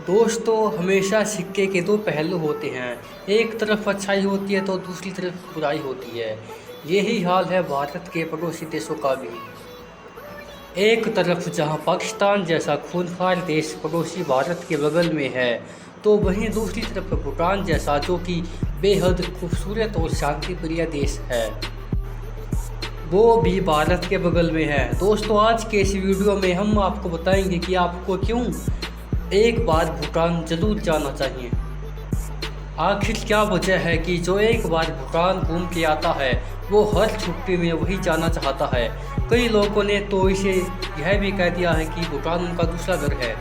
दोस्तों, हमेशा सिक्के के दो पहलू होते हैं। एक तरफ अच्छाई होती है तो दूसरी तरफ बुराई होती है। यही हाल है भारत के पड़ोसी देशों का भी। एक तरफ जहां पाकिस्तान जैसा खूंखार देश पड़ोसी भारत के बगल में है, तो वहीं दूसरी तरफ भूटान जैसा, जो कि बेहद खूबसूरत और शांति प्रिय देश है, वो भी भारत के बगल में है। दोस्तों, आज के इस वीडियो में हम आपको बताएंगे कि आपको क्यों एक बार भूटान जरूर जाना चाहिए। आखिर क्या वजह है कि जो एक बार भूटान घूम के आता है वो हर छुट्टी में वही जाना चाहता है। कई लोगों ने तो इसे यह भी कह दिया है कि भूटान उनका दूसरा घर है।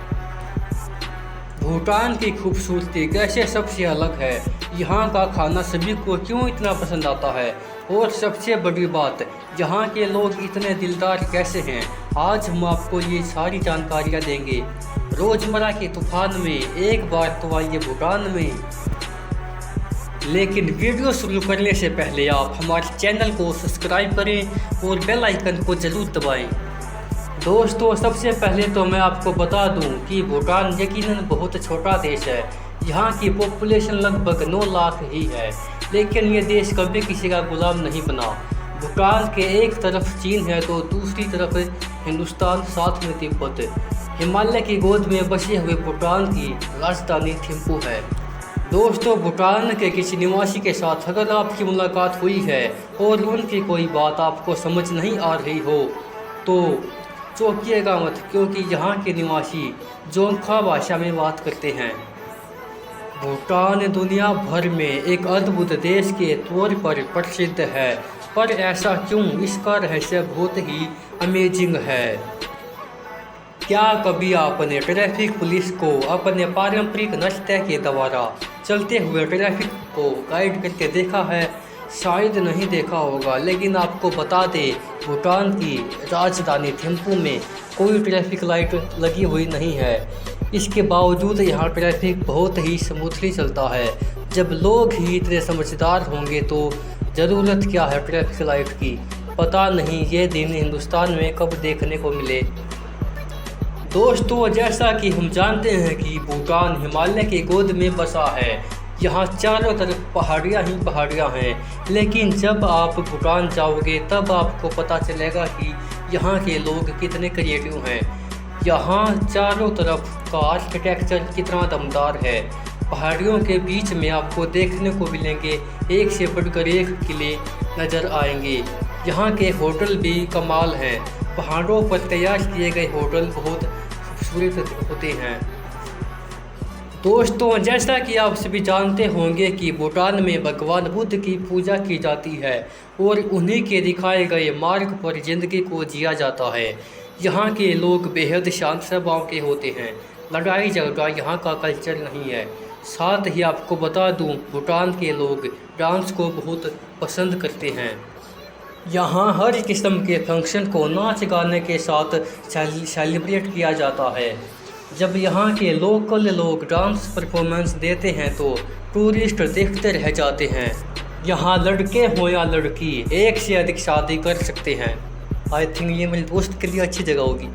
भूटान की खूबसूरती कैसे सबसे अलग है, यहाँ का खाना सभी को क्यों इतना पसंद आता है, और सबसे बड़ी बात, यहाँ के लोग इतने दिलदार कैसे हैं, आज हम आपको ये सारी जानकारियाँ देंगे। रोज़मर्रा के तूफान में एक बार तो आइए भूटान में। लेकिन वीडियो शुरू करने से पहले आप हमारे चैनल को सब्सक्राइब करें और बेल आइकन को ज़रूर दबाएं। दोस्तों, सबसे पहले तो मैं आपको बता दूं कि भूटान यकीनन बहुत छोटा देश है। यहाँ की पॉपुलेशन लगभग 9 लाख ही है, लेकिन ये देश कभी किसी का गुलाम नहीं बना। भूटान के एक तरफ चीन है तो दूसरी तरफ हिंदुस्तान, साथ में तिब्बत। हिमालय की गोद में बसे हुए भूटान की राजधानी थिम्पू है। दोस्तों, भूटान के किसी निवासी के साथ अगर आपकी मुलाकात हुई है और उनकी कोई बात आपको समझ नहीं आ रही हो तो चौंकिएगा मत, क्योंकि यहाँ के निवासी जोंगखा भाषा में बात करते हैं। भूटान दुनिया भर में एक अद्भुत देश के तौर पर प्रसिद्ध है, पर ऐसा क्यों, इसका रहस्य बहुत ही अमेजिंग है। क्या कभी आपने ट्रैफिक पुलिस को अपने पारंपरिक नृत्य के द्वारा चलते हुए ट्रैफिक को गाइड करके देखा है? शायद नहीं देखा होगा, लेकिन आपको बता दें, भूटान की राजधानी थिम्पू में कोई ट्रैफिक लाइट लगी हुई नहीं है। इसके बावजूद यहाँ ट्रैफिक बहुत ही स्मूथली चलता है। जब लोग ही इतने समझदार होंगे तो ज़रूरत क्या है ट्रैफिक लाइट की। पता नहीं ये दिन हिंदुस्तान में कब देखने को मिले। दोस्तों, जैसा कि हम जानते हैं कि भूटान हिमालय के गोद में बसा है। यहाँ चारों तरफ पहाड़ियाँ ही पहाड़ियाँ हैं, लेकिन जब आप भूटान जाओगे तब आपको पता चलेगा कि यहाँ के लोग कितने क्रिएटिव हैं। यहाँ चारों तरफ का आर्किटेक्चर कितना दमदार है। पहाड़ियों के बीच में आपको देखने को मिलेंगे एक से बढ़कर एक किले नज़र आएंगे। यहाँ के होटल भी कमाल हैं। पहाड़ों पर तैयार किए गए होटल बहुत खूबसूरत होते हैं। दोस्तों, जैसा कि आप सभी जानते होंगे कि भूटान में भगवान बुद्ध की पूजा की जाती है और उन्हीं के दिखाए गए मार्ग पर ज़िंदगी को जिया जाता है। यहाँ के लोग बेहद शांत स्वभाव के होते हैं। लड़ाई झगड़ा यहाँ का कल्चर नहीं है। साथ ही आपको बता दूँ, भूटान के लोग डांस को बहुत पसंद करते हैं। यहाँ हर किस्म के फंक्शन को नाच गाने के साथ सेलिब्रेट किया जाता है। जब यहाँ के लोकल लोग डांस परफॉर्मेंस देते हैं तो टूरिस्ट देखते रह जाते हैं। यहाँ लड़के हो या लड़की, एक से अधिक शादी कर सकते हैं। आई थिंक ये मेरे दोस्त के लिए अच्छी जगह होगी।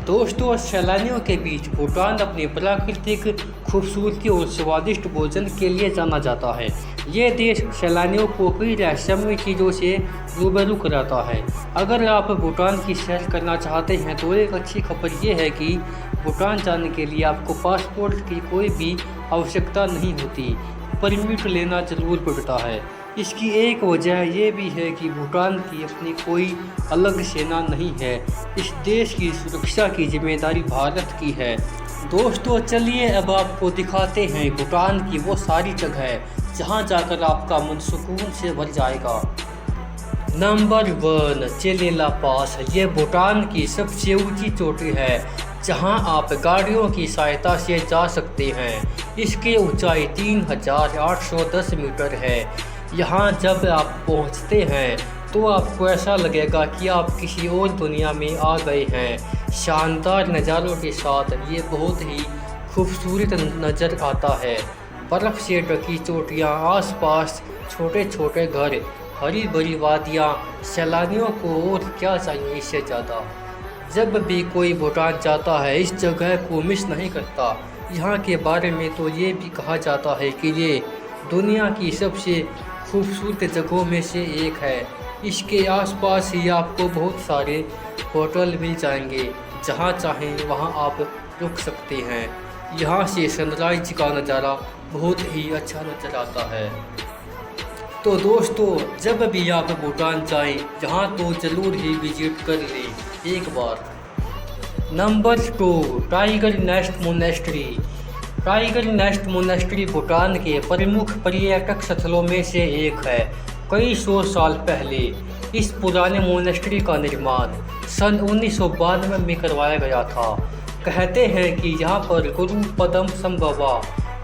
दोस्तों, सैलानियों के बीच भूटान अपनी प्राकृतिक खूबसूरती और स्वादिष्ट भोजन के लिए जाना जाता है। ये देश सैलानियों को कई रहस्यमय चीज़ों से रूबरू कराता है। अगर आप भूटान की सैर करना चाहते हैं तो एक अच्छी खबर ये है कि भूटान जाने के लिए आपको पासपोर्ट की कोई भी आवश्यकता नहीं होती, परमिट लेना जरूर पड़ता है। इसकी एक वजह यह भी है कि भूटान की अपनी कोई अलग सेना नहीं है। इस देश की सुरक्षा की जिम्मेदारी भारत की है। दोस्तों, चलिए अब आपको दिखाते हैं भूटान की वो सारी जगह जहां जाकर आपका मन सुकून से भर जाएगा। नंबर 1, चेलेला पास। ये भूटान की सबसे ऊंची चोटी है जहां आप गाड़ियों की सहायता से जा सकते हैं। इसकी ऊंचाई 3810 मीटर है। यहाँ जब आप पहुँचते हैं तो आपको ऐसा लगेगा कि आप किसी और दुनिया में आ गए हैं। शानदार नज़ारों के साथ ये बहुत ही खूबसूरत नज़र आता है। बर्फ़ से ढकी चोटियाँ, आसपास छोटे छोटे घर, हरी भरी वादियाँ, सैलानियों को और क्या चाहिए इससे ज़्यादा। जब भी कोई भूटान जाता है इस जगह को मिस नहीं करता। यहाँ के बारे में तो ये भी कहा जाता है कि ये दुनिया की सबसे खूबसूरत जगहों में से एक है। इसके आसपास ही आपको बहुत सारे होटल मिल जाएंगे, जहाँ चाहें वहाँ आप रुक सकते हैं। यहाँ से सनराइज का नज़ारा बहुत ही अच्छा नज़र आता है। तो दोस्तों, जब भी आप भूटान जाएं, यहाँ तो ज़रूर ही विजिट कर लें एक बार। Number 2, Tiger Nest Monastery. Tiger Nest Monastery Bhutan के प्रमुख पर्यटक स्थलों में से एक है। कई सौ साल पहले इस पुराने मोनेस्ट्री का निर्माण सन 1992 में करवाया गया था। कहते हैं कि यहाँ पर गुरु पद्म संभवा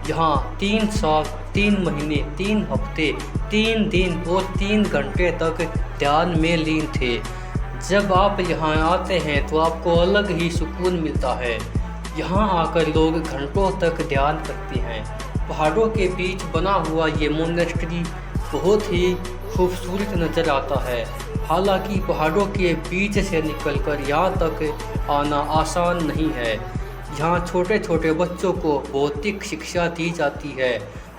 यहाँ 3 साल 3 महीने 3 हफ्ते 3 दिन और 3 घंटे तक ध्यान में लीन थे। जब आप यहाँ आते हैं तो आपको अलग ही सुकून मिलता है। यहाँ आकर लोग घंटों तक ध्यान करते हैं। पहाड़ों के बीच बना हुआ ये मोनेस्ट्री बहुत ही खूबसूरत नज़र आता है। हालांकि पहाड़ों के बीच से निकलकर यहाँ तक आना आसान नहीं है। यहाँ छोटे छोटे बच्चों को भौतिक शिक्षा दी जाती है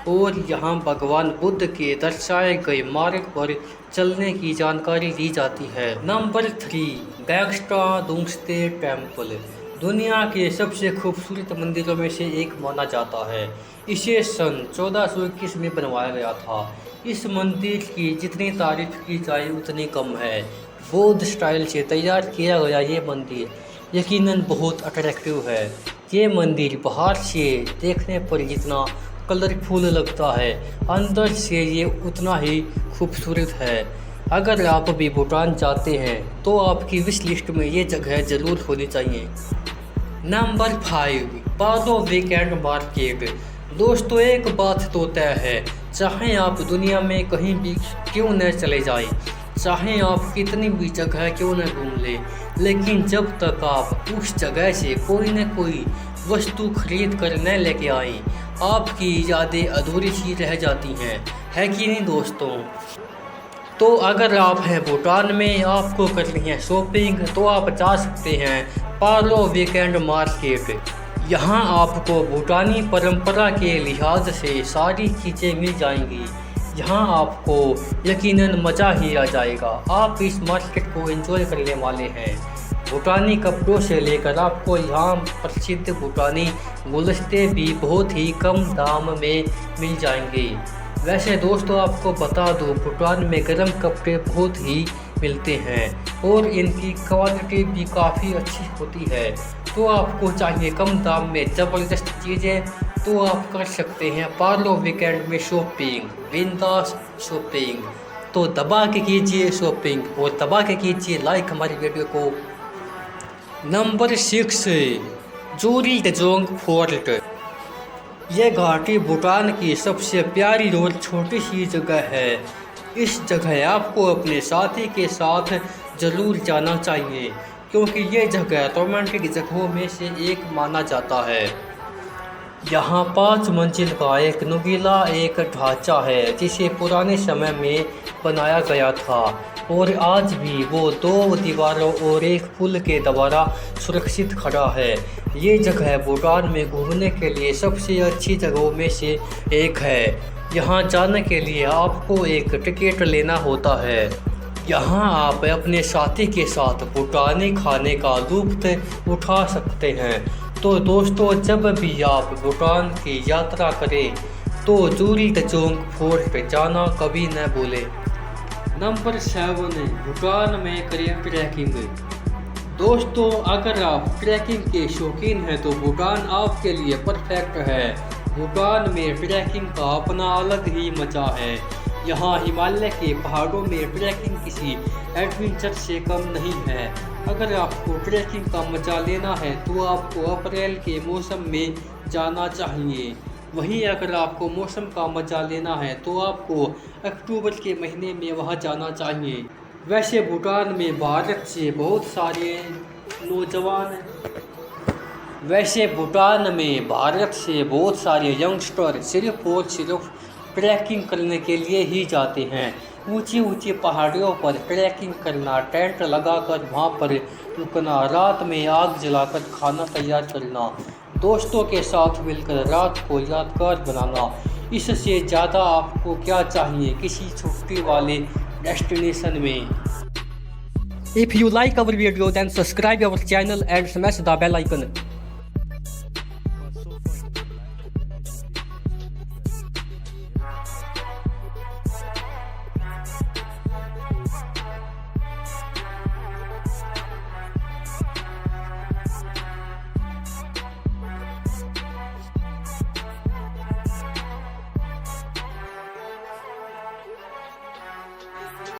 और यहाँ भगवान बुद्ध के दर्शाए गए मार्ग पर चलने की जानकारी दी जाती है। नंबर 3, बैक्स्टा दुंगस्ते टेम्पल। दुनिया के सबसे खूबसूरत मंदिरों में से एक माना जाता है। इसे सन 1421 में बनवाया गया था। इस मंदिर की जितनी तारीफ की जाए उतनी कम है। बौद्ध स्टाइल से तैयार किया गया ये मंदिर यकीनन बहुत अट्रैक्टिव है। ये मंदिर बाहर से देखने पर जितना कलरफुल लगता है, अंदर से ये उतना ही खूबसूरत है। अगर आप भी भूटान जाते हैं तो आपकी विश लिस्ट में ये जगह ज़रूर होनी चाहिए। नंबर 5, पारो वीकेंड मार्केट। दोस्तों, एक बात तो तय है, चाहे आप दुनिया में कहीं भी क्यों न चले जाएं, चाहे आप कितनी भी जगह क्यों न घूम लें, लेकिन जब तक आप उस जगह से कोई न कोई वस्तु खरीद कर न लेके आएँ, आपकी यादें अधूरी सी रह जाती हैं, है कि नहीं दोस्तों। तो अगर आप हैं भूटान में, आपको करनी है शॉपिंग, तो आप जा सकते हैं पारो वीकेंड मार्केट। यहाँ आपको भूटानी परंपरा के लिहाज से सारी चीज़ें मिल जाएंगी। यहाँ आपको यकीनन मज़ा ही आ जाएगा। आप इस मार्केट को एंजॉय करने वाले हैं। भूटानी कपड़ों से लेकर आपको यहाँ प्रसिद्ध भूटानी गुलदस्ते भी बहुत ही कम दाम में मिल जाएंगे। वैसे दोस्तों, आपको बता दूँ, भूटान में गर्म कपड़े बहुत ही मिलते हैं और इनकी क्वालिटी भी काफ़ी अच्छी होती है। तो आपको चाहिए कम दाम में ज़बरदस्त चीज़ें, तो आप कर सकते हैं पारो वीकेंड में शॉपिंग, बिंदास शॉपिंग। तो दबा के कीजिए शॉपिंग और दबा के कीजिए लाइक हमारी वीडियो को। नंबर 6, जोरी दजोंग फोर्ट। यह घाटी भूटान की सबसे प्यारी और छोटी सी जगह है। इस जगह आपको अपने साथी के साथ ज़रूर जाना चाहिए, क्योंकि ये जगह रोमांटिक जगहों में से एक माना जाता है। यहाँ 5 मंजिल का एक नुकीला एक ढांचा है, जिसे पुराने समय में बनाया गया था और आज भी वो 2 दीवारों और एक पुल के द्वारा सुरक्षित खड़ा है। ये जगह भूटान में घूमने के लिए सबसे अच्छी जगहों में से एक है। यहाँ जाने के लिए आपको एक टिकट लेना होता है। यहाँ आप अपने साथी के साथ भूटानी खाने का लुत्फ़ उठा सकते हैं। तो दोस्तों, जब भी आप भूटान की यात्रा करें तो जोरी दजोंग फोर्ट जाना कभी न भूलें। नंबर 7, भूटान में करें ट्रैकिंग। दोस्तों, अगर आप ट्रैकिंग के शौकीन हैं तो भूटान आपके लिए परफेक्ट है। भूटान में ट्रैकिंग का अपना अलग ही मज़ा है। यहाँ हिमालय के पहाड़ों में ट्रैकिंग किसी एडवेंचर से कम नहीं है। अगर आपको ट्रैकिंग का मज़ा लेना है तो आपको अप्रैल के मौसम में जाना चाहिए। वहीं अगर आपको मौसम का मज़ा लेना है तो आपको अक्टूबर के महीने में वहाँ जाना चाहिए। वैसे भूटान में भारत से बहुत सारे यंगस्टर सिर्फ और सिर्फ ट्रैकिंग करने के लिए ही जाते हैं। ऊंची ऊंची पहाड़ियों पर ट्रैकिंग करना, टेंट लगाकर वहां पर रुकना, रात में आग जलाकर खाना तैयार करना, दोस्तों के साथ मिलकर रात को यादगार बनाना। इससे ज़्यादा आपको क्या चाहिए किसी छुट्टी वाले डेस्टिनेशन में। If you like our video, then subscribe our channel and smash the bell icon.